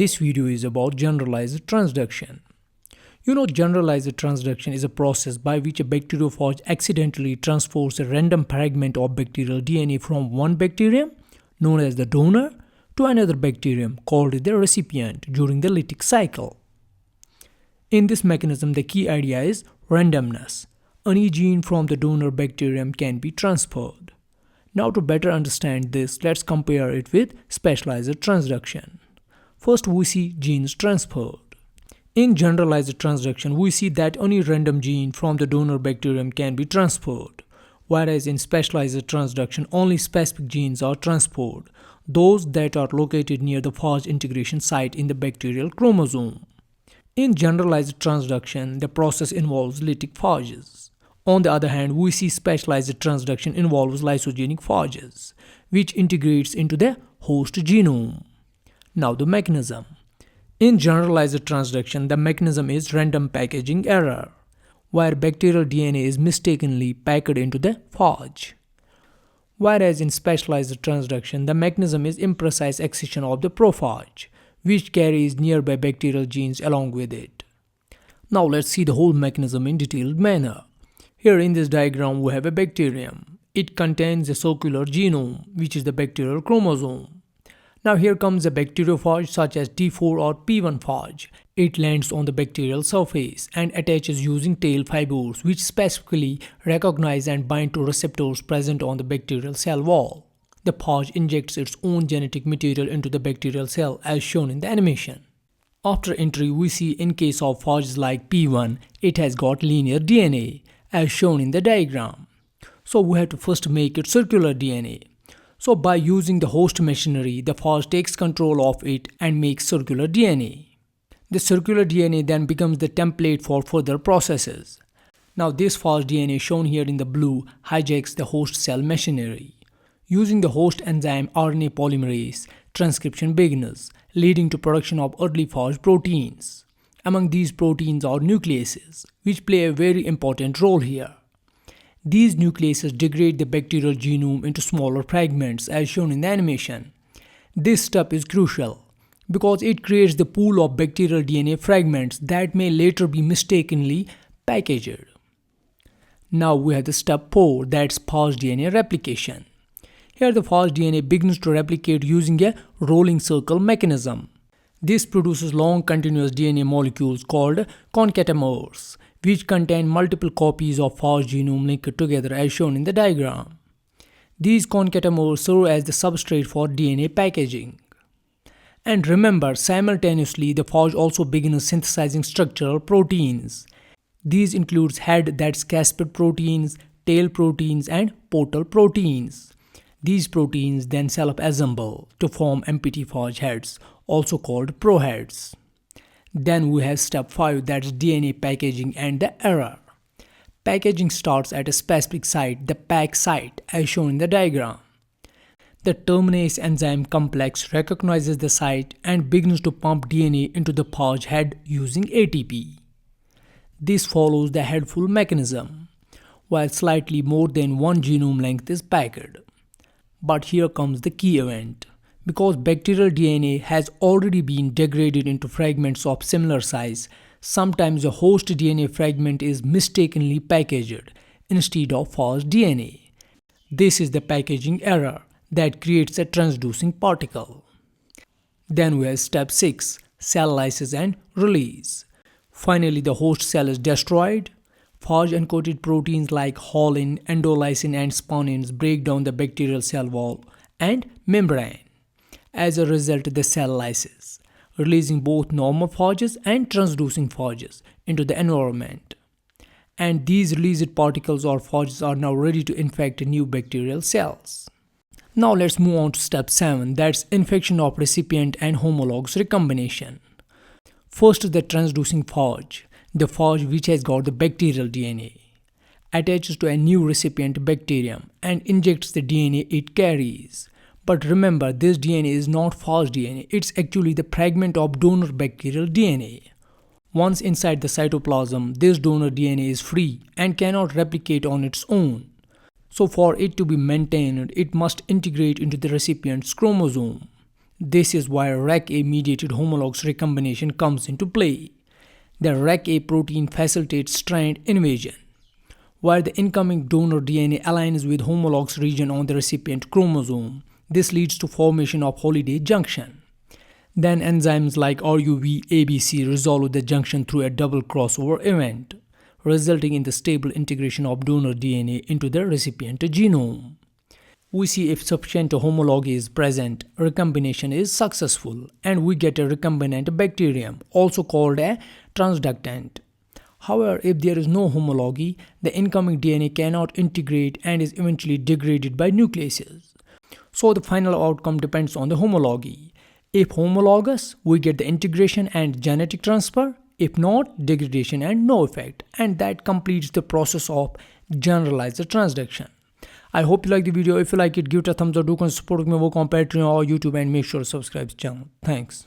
This video is about generalized transduction. Generalized transduction is a process by which a bacteriophage accidentally transfers a random fragment of bacterial DNA from one bacterium, known as the donor, to another bacterium, called the recipient, during the lytic cycle. In this mechanism, the key idea is randomness. Any gene from the donor bacterium can be transferred. Now, to better understand this, let's compare it with specialized transduction. First, we see genes transferred. In generalized transduction, we see that any random gene from the donor bacterium can be transferred, whereas in specialized transduction, only specific genes are transferred, those that are located near the phage integration site in the bacterial chromosome. In generalized transduction, the process involves lytic phages. On the other hand, we see specialized transduction involves lysogenic phages, which integrates into the host genome. Now, the mechanism. In generalized transduction, the mechanism is random packaging error, where bacterial DNA is mistakenly packed into the phage. Whereas in specialized transduction, the mechanism is imprecise excision of the prophage, which carries nearby bacterial genes along with it. Now, let's see the whole mechanism in detailed manner. Here in this diagram, we have a bacterium. It contains a circular genome, which is the bacterial chromosome. Now here comes a bacteriophage such as T4 or P1 phage. It lands on the bacterial surface and attaches using tail fibers, which specifically recognize and bind to receptors present on the bacterial cell wall. The phage injects its own genetic material into the bacterial cell as shown in the animation. After entry, we see in case of phages like P1, it has got linear DNA as shown in the diagram. So we have to first make it circular DNA. So by using the host machinery, the phage takes control of it and makes circular DNA. The circular DNA then becomes the template for further processes. Now this phage DNA shown here in the blue hijacks the host cell machinery. Using the host enzyme RNA polymerase, transcription begins, leading to production of early phage proteins. Among these proteins are nucleases, which play a very important role here. These nucleases degrade the bacterial genome into smaller fragments as shown in the animation. This step is crucial because it creates the pool of bacterial DNA fragments that may later be mistakenly packaged. Now we have the step 4, that's phage DNA replication. Here the phage DNA begins to replicate using a rolling circle mechanism. This produces long continuous DNA molecules called concatenators, which contain multiple copies of phage genome linked together as shown in the diagram. These concatenators serve as the substrate for DNA packaging. And remember, simultaneously the phage also begins synthesizing structural proteins. These include head, that's capsid proteins, tail proteins and portal proteins. These proteins then self-assemble to form empty phage heads, also called proheads. Then we have step 5, that's DNA packaging and the error. Packaging starts at a specific site, the pack site, as shown in the diagram. The terminase enzyme complex recognizes the site and begins to pump DNA into the phage head using ATP. This follows the headful mechanism, while slightly more than one genome length is packed. But here comes the key event. Because bacterial DNA has already been degraded into fragments of similar size, sometimes a host DNA fragment is mistakenly packaged instead of phage DNA. This is the packaging error that creates a transducing particle. Then we have step 6, cell lysis and release. Finally, the host cell is destroyed. Phage-encoded proteins like halin, endolysin and sponins break down the bacterial cell wall and membrane. As a result, the cell lyses, releasing both normal phages and transducing phages into the environment. And these released particles or phages are now ready to infect new bacterial cells. Now let's move on to step 7, that's infection of recipient and homologues recombination. First is the transducing phage, the phage which has got the bacterial DNA, attaches to a new recipient bacterium and injects the DNA it carries. But remember, this DNA is not phage DNA, it's actually the fragment of donor bacterial DNA. Once inside the cytoplasm, this donor DNA is free and cannot replicate on its own. So for it to be maintained, it must integrate into the recipient's chromosome. This is why RAC-A-mediated homologous recombination comes into play. The RAC-A protein facilitates strand invasion, where the incoming donor DNA aligns with homologous region on the recipient chromosome. This leads to formation of holiday junction. Then enzymes like RUV-ABC resolve the junction through a double crossover event, resulting in the stable integration of donor DNA into the recipient genome. We see if sufficient homology is present, recombination is successful, and we get a recombinant bacterium, also called a transductant. However, if there is no homology, the incoming DNA cannot integrate and is eventually degraded by nucleases. So the final outcome depends on the homology. If homologous, we get the integration and genetic transfer. If not, degradation and no effect. And that completes the process of generalized transduction. I hope you like the video. If you like it, give it a thumbs up. Do consider supporting my work on Patreon or YouTube and make sure to subscribe to the channel. Thanks.